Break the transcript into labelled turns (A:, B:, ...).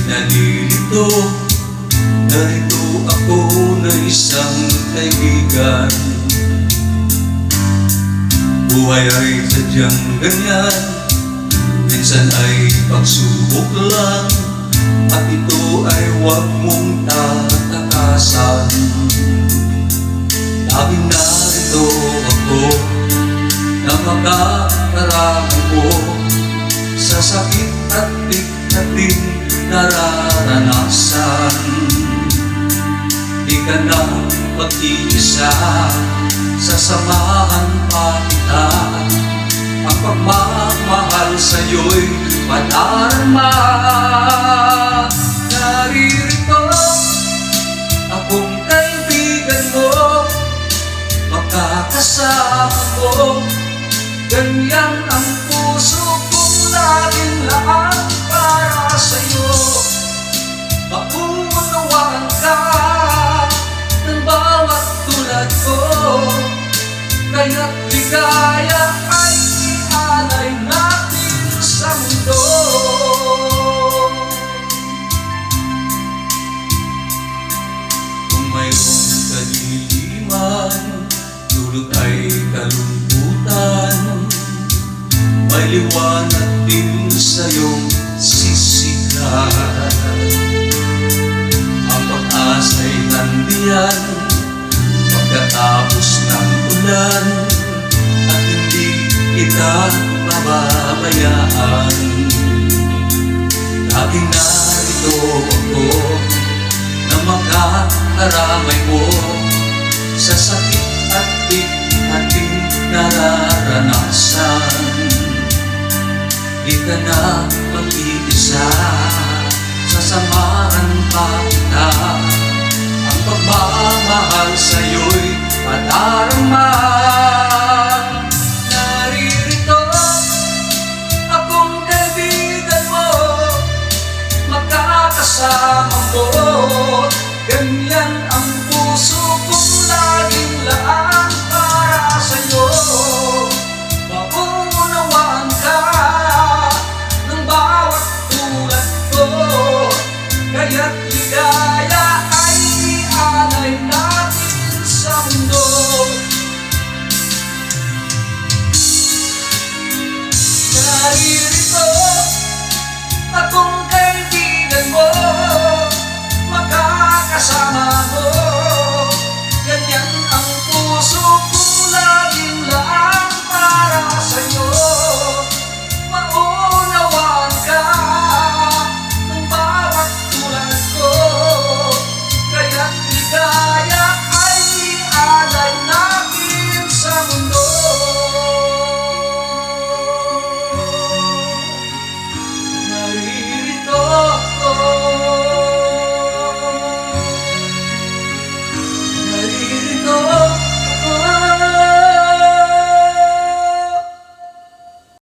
A: nalilito. Narito ako na isang kaibigan. Buhay ay sadyang ganyan, minsan ay pagsubok lang, at ito ay huwag mong tatakasan. Laging narito ako na makakarami mo sa sakit at ating nararanasan. Di ka na mag-iisa, sasamahan pa kita. Ang pagmamahal sa'yo'y madarama. Naririto akong kaibigan mo, makakasama mo. Ganyan ang puso kong laging lahat para sa'yo. Maunawaan ka ng bawat tulad ko, kaya't ligaya ay ialay natin sa mundo. Kung mayroong kadiliman, dulot ay kalungkutan, may liwanag din sa iyong sisikat. Ang pag-asa'y nandiyan pagkatapos ng ulan, at hindi kita mababayaan. Laging narito ako na makaharamay mo sa sakit at ating nararanasan. Di ka na mag-iisa, sasamahan pa kita. Ang pagmamahal sa'yo'y madarama.